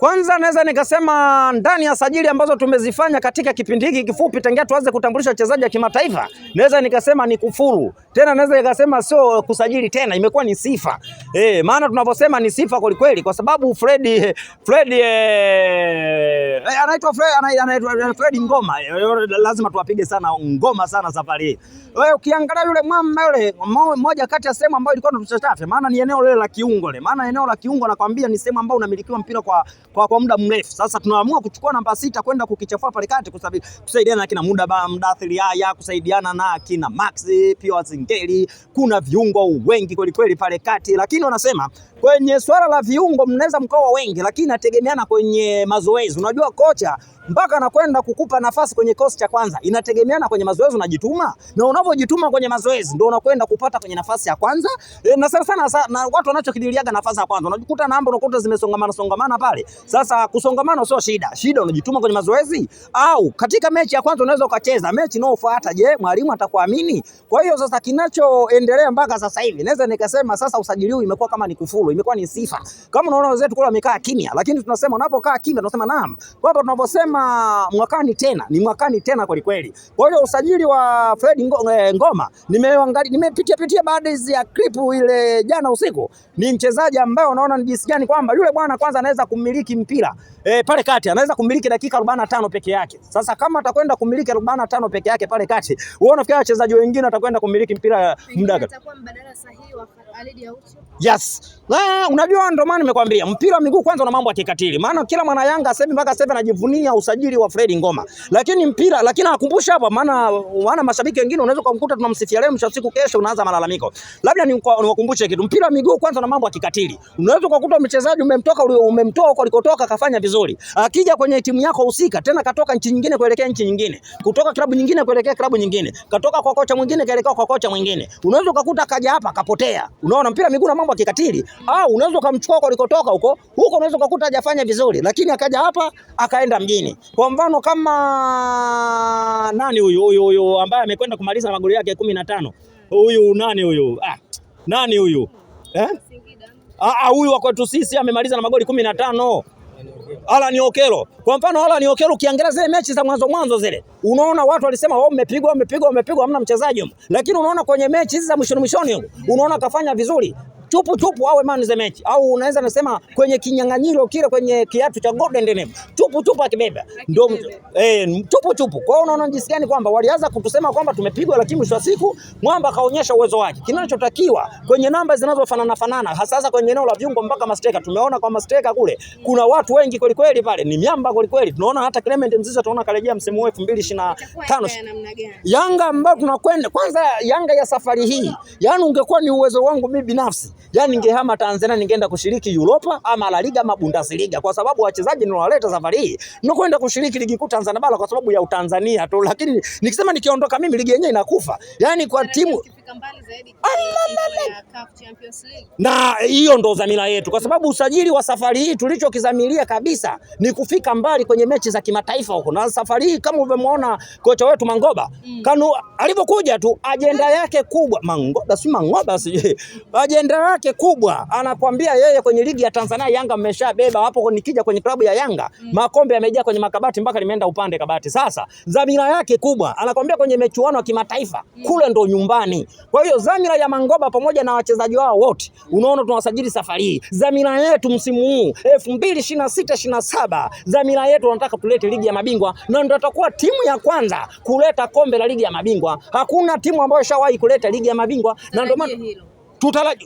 Kwanza naweza nikasema ndani ya sajili ambazo tumezifanya katika kipindi hiki kifupi tangia tuanze kutambulisha wachezaji wa kimataifa, naweza nikasema ni kufuru. Tena naweza nikasema sio kusajili tena, imekuwa ni sifa. Maana tunaposema ni sifa kwa kweli, kwa sababu Fred anaitwa Fred Ngoma, lazima tuwapige sana ngoma sana safari hii. Wewe ukiangalia yule mwamba yule, moja kati ya sehemu ambayo ilikuwa tunachatafe, maana ni eneo lile la kiungo ile. Maana eneo la kiungo nakwambia ni sehemu ambayo unamilikiwa mpira kwa muda mrefu. Sasa tunaamua kuchukua namba 6 kwenda kukichafua pale kati, kusaidiana na kina Mudathiri haya, kusaidiana na kina Max pia Zingeli. Kuna viungo wengi kweli kweli pale kati, lakini wanasema kwenye swala la viungo mnaweza mkawa wengi, lakini inategemeana kwenye mazoezi. Unajua kocha mpaka anakwenda kukupa nafasi kwenye kosi cha kwanza, inategemeana kwenye mazoezi unajituma, na unapojituma kwenye mazoezi ndio unakwenda kupata kwenye nafasi ya kwanza. Na sana na watu wanachokidiliaga nafasi ya kwanza, unajikuta namba unakuta zimesongamana pale. Sasa kusongamana sio shida unajituma kwenye mazoezi, au katika mechi ya kwanza unaweza ukacheza mechi inayofuata. Je, mwalimu atakuamini? Kwa hiyo sasa kinachoendelea mpaka sasa hivi naweza nikasema sasa usajili huu imekuwa kama ni kufuru, imekuwa ni sifa. Kama unaona wenzetu kule wamekaa kimya, lakini tunasema unapokaa kimya tunasema naam, kwamba tunaposema mwakani tena ni mwakani tena kweli kweli. Kwa hiyo usajili wa Fred Ngoma nimepitia baada ya clip ile jana usiku, ni mchezaji ambaye unaona ni jinsi gani kwamba yule bwana kwanza anaweza kumiliki mpira pale kati, anaweza kumiliki dakika 45 peke yake. Sasa kama atakwenda kumiliki 45 peke yake pale kati, wewe unafikiri wachezaji wengine watakwenda kumiliki mpira muda gani? Atakuwa mbadala sahihi wa Khalid Aucho. Yes. Unajua ndio maana nimekwambia mpira wa miguu kwanza una mambo ya kikatili. Maana kila mwana Yanga sasa mpaka sasa anajivunia usajili wa Fred Ngoma. Lakini nakumbusha hapa, maana mashabiki wengine unaweza kumkuta tunamsifia leo, mwisho siku kesho unaanza malalamiko. Labda niwakumbushe kitu. Mpira wa miguu kwanza una mambo ya kikatili. Unaweza kukuta mchezaji umemtoa huko alikotoka kafanya vizuri. Akija kwenye timu yako husika tena katoka nchi nyingine kuelekea nchi nyingine. Kutoka klabu nyingine kuelekea klabu nyingine. Katoka kwa kocha mwingine kuelekea kwa kocha mwingine. Unaweza kukuta kaja hapa kapotea. Unaona mpira wa miguu na mambo ya kikatili. Au unaweza kumchukua kwa alikotoka huko unaweza kukuta hajafanya vizuri, lakini akaja hapa akaenda mjini. Kwa mfano kama nani huyu ambaye amekwenda kumaliza na magoli yake 15. Huyu nani huyu? Nani huyu? Huyu wa kwetu sisi amemaliza na magoli 15. Alan Okello. Kwa mfano Alan Okello ukiangalia zile mechi za mwanzo zile, unaona watu walisema wao mmepigwa hamna mchezaji. Lakini unaona kwenye mechi hizi za mwishoni unaona kafanya vizuri. Tupu awe man the match, au unaweza nasema kwenye kinyang'anyiro kile kwenye kiatu cha Golden Name tupu akibeba ndio tupu. Kwa hiyo unaona jinsi gani kwamba walianza kutusema kwamba tumepigwa, lakini mwisho wa siku mwamba kaonyesha uwezo wake. Kinachotakiwa kwenye namba zinazofanana hasa kwenye eneo la viungo mpaka masteka, tumeona kwa masteka kule kuna watu wengi kweli kweli pale, ni miamba kweli kweli. Tunaona hata Clement Mzize tunaona karejea msimu wa 2025 Yanga ambao tunakwenda kwanza. Yanga ya safari hii, yani ungekuwa ni uwezo wangu mimi binafsi, yani ningehama Tanzania, ningeenda kushiriki Europa ama La Liga ama Bundesliga, kwa sababu wachezaji nilowaleta safari hii ndio kwenda kushiriki ligi kuu Tanzania bara kwa sababu ya Utanzania tu. Lakini nikisema nikiondoka mimi ligi yenyewe inakufa, yani kwa timu ikifika mbali zaidi ya CAF Champions League. Na hiyo ndo dhamira yetu, kwa sababu usajili wa safari hii tulichokizamilia kabisa ni kufika mbali kwenye mechi za kimataifa huko. Na safari hii kama umemwona kocha wetu Mangoba alipokuja tu, ajenda yake kubwa ajenda yake kubwa anakuambia yeye kwenye ligi ya Tanzania Yanga mmeshabeba hapo. Nikija kwenye klabu ya Yanga makombe yamejaa kwenye makabati mpaka limeenda upande kabati. Sasa dhamira yake kubwa anakuambia kwenye mechuano ya kimataifa kule ndo nyumbani. Kwa hiyo dhamira ya Mangoba pamoja na wachezaji wao wote unaona tunawasajili safari hii. Dhamira yetu msimu huu 2026-27, dhamira yetu tunataka tulete ligi ya mabingwa, na ndio tutakuwa timu ya kwanza kuleta kombe la ligi ya mabingwa. Hakuna timu ambayo ishawahi kuleta ligi ya mabingwa, na ndio maana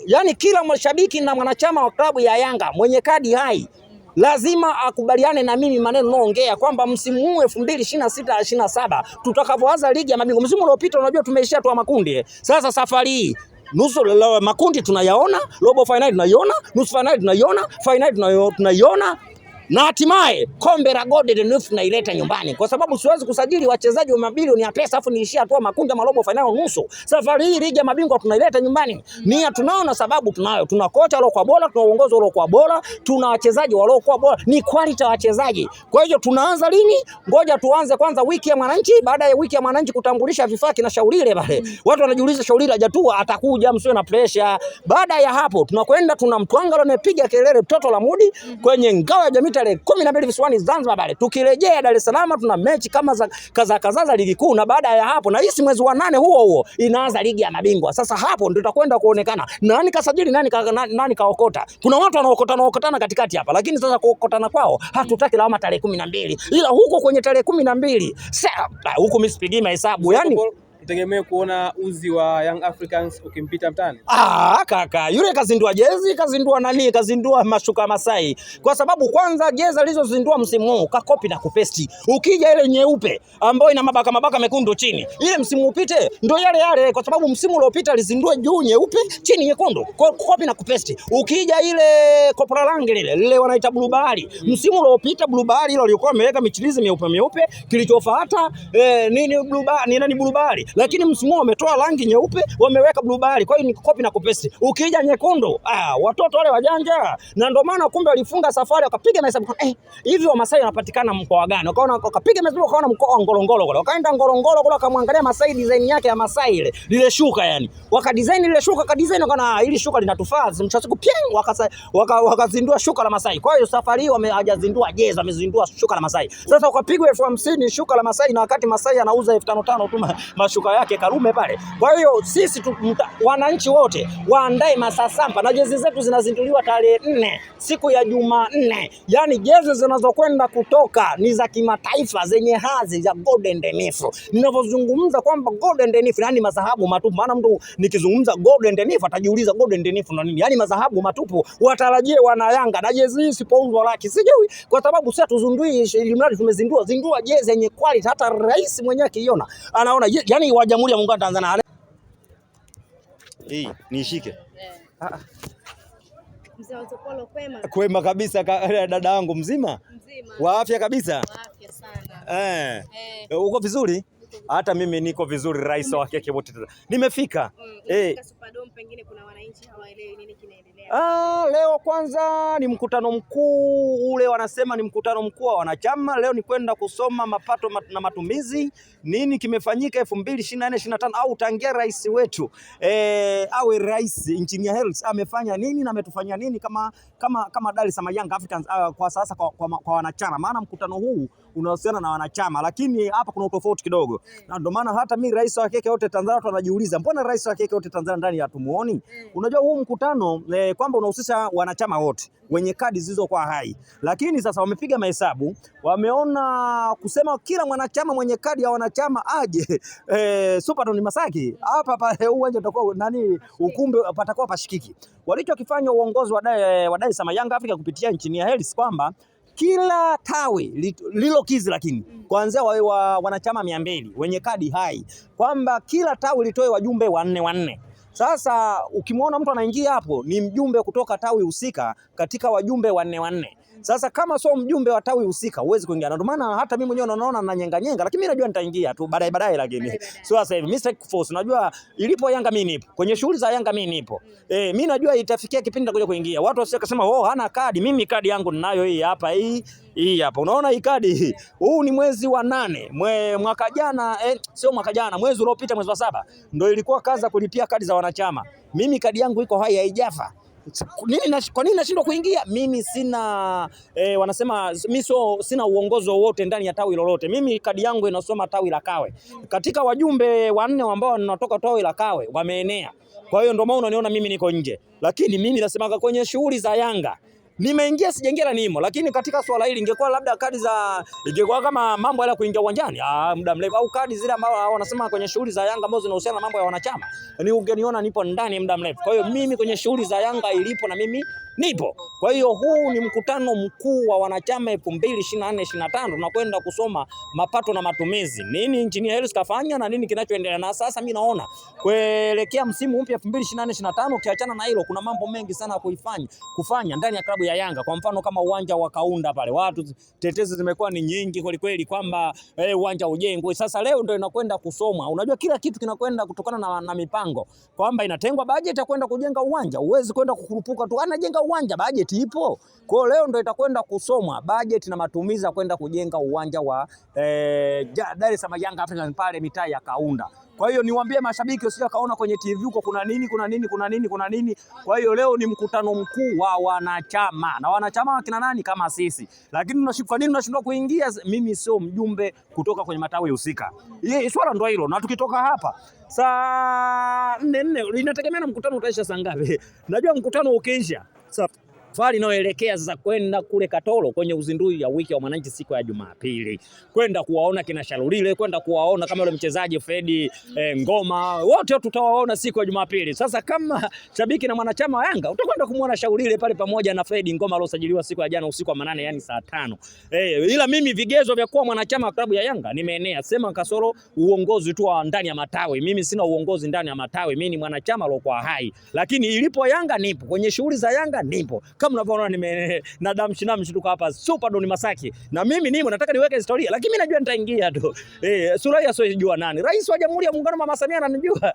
yani kila mshabiki na mwanachama wa klabu ya Yanga mwenye kadi hai lazima akubaliane na mimi maneno naongea kwamba msimu huu 2026-27 tutakapoanza ligi ya mabingwa. Msimu uliopita unajua tumeishia tu makundi. Sasa safari hii nusu makundi tunayaona, robo finali tunaiona, nusu finali tunaiona, finali tunaiona, na hatimaye kombe la Golden Nusu naileta nyumbani, kwa sababu siwezi kusajili wachezaji wa mabilioni ya pesa afu niishia tu makundi ya robo final nusu. Safari hii ligi ya mabingwa tunaileta nyumbani. Nia tunaona sababu tuna kocha aliyekuwa bora, tuna uongozi uliokuwa bora, tuna wachezaji waliokuwa bora, ni quality ya wachezaji. Kwa hiyo tunaanza lini? Ngoja tuanze kwanza wiki ya Mwananchi. Baada ya wiki ya Mwananchi kutambulisha vifaa kina Shaulile pale, watu wanajiuliza Shaulile hajatua, atakuja, msiwe na pressure. Baada ya hapo tunakwenda tunamtwanga, anapiga kelele mtoto la mudi kwenye ngao ya jamii tarehe 12 visiwani Zanzibar pale. Tukirejea Dar es Salaam tuna mechi kama za kaza ligi kuu, na baada ya hapo na hisi mwezi wa 8 huo inaanza ligi ya mabingwa. Sasa hapo ndio tutakwenda kuonekana nani kasajili nani kaokota. Kuna watu wanaokotana katikati hapa, lakini sasa kuokotana kwao hatutaki lawama tarehe 12. Ila huko kwenye tarehe 12 huko mimi sipigi mahesabu yani. Tutegemee kuona uzi wa Young Africans ukimpita mtani. Kaka, yule kazindua jezi, kazindua mashuka Masai. Kwa sababu kwanza jezi alizozindua msimu huu kakopi na kupesti. Ukija ile nyeupe ambayo ina mabaka mekundu chini, ile msimu upite ndio yale, kwa sababu msimu uliopita alizindua juu nyeupe, chini nyekundu. Kopi na kupesti. Ukija ile kopra rangi lile wanaita blue bahari. Msimu uliopita blue bahari ile walikuwa wameweka michirizi meupe, kilichofuata nini blue bahari. Lakini msimu wametoa rangi nyeupe, wameweka blue bahari. Kwa hiyo ni kopi na kupesti. Ukija nyekundu, watoto wale wajanja. Na ndio maana kumbe walifunga safari wakapiga mahesabu. Hivi wa Masai wanapatikana mkoa gani? Wakapiga mahesabu wakaona mkoa wa Ngorongoro kule. Wakaenda Ngorongoro kule wakamwangalia Masai design yake ya Masai lile shuka yani. Wakadesign ile shuka, wakaona hili shuka linatufaa. Mchasiku wakazindua shuka la Masai. Kwa hiyo safari hii hawajazindua jezi, wamezindua shuka la Masai. Sasa wakapigwa 50,000 shuka la Masai, na wakati Masai anauza 5,500 tu mashuka yake Karume pale. Kwa hiyo sisi wananchi wote waandae masasampa, na jezi zetu zinazinduliwa tarehe 4 siku ya Jumanne. Yani jezi zinazokwenda kutoka ni za kimataifa zenye hadhi ya Golden Denif. Ninavyozungumza kwamba Golden Denif yani mazahabu matupu, maana mtu nikizungumza Golden Denif atajiuliza Golden Denif na nini? Yani mazahabu matupu, watarajie wana Yanga na jezi hii sipouzwa laki sijui, kwa sababu sisi tuzundui ilimradi tumezindua jezi yenye quality, hata rais mwenyewe akiona anaona yani wa Jamhuri ya Muungano wa Tanzania. Hii nishike. Mzee Otopolo kwema? Kwema kabisa dada yangu, mzima? Wa afya kabisa? Wa afya sana. Uko vizuri? Hata mimi niko vizuri, rais wa keke wote. Nimefika. Superdome, pengine kuna wananchi hawaelewi nini kinaendelea. Leo kwanza ni mkutano mkuu ule, wanasema ni mkutano mkuu wa wanachama. Leo ni kwenda kusoma mapato na matumizi, nini kimefanyika 2024-2025 au tangia rais wetu awe rais Engineer Hersi amefanya nini na ametufanyia nini kama Dar es Salaam Young Africans kwa sasa kwa wanachama. Maana mkutano huu unahusiana na wanachama, lakini hapa kuna utofauti kidogo. Na ndio maana hata mimi rais wa keke wote Tanzania watu wanajiuliza mbona rais wa keke wote Tanzania ndani ya tumuoni? Unajua huu mkutano kwamba unahusisha wanachama wote wenye kadi zilizokuwa hai. Lakini sasa wamepiga mahesabu, wameona kusema kila mwanachama mwenye kadi ya wanachama aje Superdome Masaki. Hapa pale uwanja utakuwa ukumbi patakuwa pashikiki. Walichokifanya uongozi wa Dar es Salaam Young Africa kupitia Engineer Hersi kwamba kila tawi lilokizi, lakini kuanzia wanachama 200 wenye kadi hai, kwamba kila tawi litoe wajumbe wanne. Sasa ukimwona mtu anaingia hapo ni mjumbe kutoka tawi husika katika wajumbe wanne. Sasa kama sio mjumbe wa tawi husika huwezi kuingia. Ndio maana hata mimi mwenyewe naona na nyenga, lakini mimi najua nitaingia tu baadaye, lakini sio sasa hivi. Mr. Force najua ilipo Yanga mimi nipo. Kwenye shughuli za Yanga mimi nipo. Mimi najua itafikia kipindi nitakuja kuingia. Watu wasisema hana kadi. Mimi kadi yangu ninayo hii hapa, hii hapa. Unaona hii kadi hii. Huu ni mwezi wa 8. Mwaka jana sio mwaka jana, mwezi uliopita mwezi wa 7 ndio ilikuwa kaza kulipia kadi za wanachama. Mimi kadi yangu iko hai, haijafa. Kwa nini nashindwa kuingia? Mimi sina wanasema mimi sina uongozi wowote ndani ya tawi lolote. Mimi kadi yangu inasoma tawi la Kawe. Katika wajumbe 4 ambao wanatoka tawi la Kawe wameenea. Kwa hiyo ndio maana unaniona mimi niko nje. Lakini mimi nasemaga kwenye shughuli za Yanga nimeingia sijaingia nimo, lakini katika swala hili ingekuwa labda kadi za ingekuwa kama mambo yale kuingia uwanjani muda mrefu, au kadi zile ambao wanasema kwenye shughuli za Yanga ambazo zinahusiana na mambo ya wanachama, ni ungeniona nipo ndani muda mrefu. Kwa hiyo mimi kwenye shughuli za Yanga ilipo na mimi nipo. Kwa hiyo huu ni mkutano mkuu wa wanachama 2024-2025, tunakwenda kusoma mapato na matumizi, nini Engineer Hersi kafanya na nini kinachoendelea. Na sasa mimi naona kuelekea msimu mpya 2024-2025, ukiachana na hilo kuna mambo mengi sana kufanya ndani ya klabu ya Yanga. Kwa mfano kama uwanja wa Kaunda pale, watu tetezi zimekuwa ni nyingi kweli kwamba uwanja ujengwe. Sasa leo ndio inakwenda kusomwa. Unajua kila kitu kinakwenda kutokana na mipango, kwamba inatengwa bajeti ya kwenda kujenga uwanja. Uwezi kwenda kukurupuka tu anajenga uwanja, bajeti ipo. Kwa leo ndio itakwenda kusomwa bajeti na matumizi ya kwenda kujenga uwanja wa Dar es Salaam Young Africans pale mitaa ya Kaunda. Kwa hiyo niwaambie mashabiki usije kaona kwenye TV huko kuna nini. Kwa hiyo leo ni mkutano mkuu wa wanachama, na wanachama wakina nani kama sisi. Lakini kwa nini tunashindwa kuingia? Mimi sio mjumbe kutoka kwenye matawi husika. Swala ndio hilo, na tukitoka hapa saa 4 inategemea na mkutano utaisha saa ngapi. Najua mkutano ukiisha safari inayoelekea sasa kwenda kule Katoro kwenye uzinduzi ya wiki ya mwananchi siku ya Jumapili, kwenda kuwaona kina Shalulile, kwenda kuwaona kama yule mchezaji Fredi Ngoma, wote tutawaona siku ya Jumapili. Sasa kama shabiki na mwanachama wa Yanga utakwenda kumuona Shalulile pale pamoja na Fredi Ngoma aliyosajiliwa siku ya jana usiku wa manane, yani saa 5. Ila mimi vigezo vya kuwa mwanachama wa klabu ya Yanga nimeenea, sema kasoro uongozi tu ndani ya matawi. Mimi sina uongozi ndani ya matawi, mimi ni mwanachama aliyokuwa hai, lakini ilipo Yanga nipo kwenye shughuli za Yanga nipo. Kama unavyoona na damshi tuko hapa Superdome Masaki, na mimi nimo nataka niweke historia, lakini mimi najua nitaingia tu. Suraia sijua nani Rais wa Jamhuri ya Muungano Mama Samia ananijua.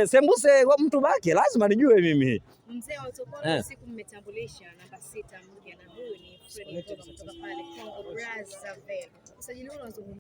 Sembuse mtu baki lazima nijue mimi. Mzee wa Utopolo siku mmetambulisha namba 6 mpya, na huyu ni Fredi kutoka pale Congo Brazzaville. Usajili huu unazungumzia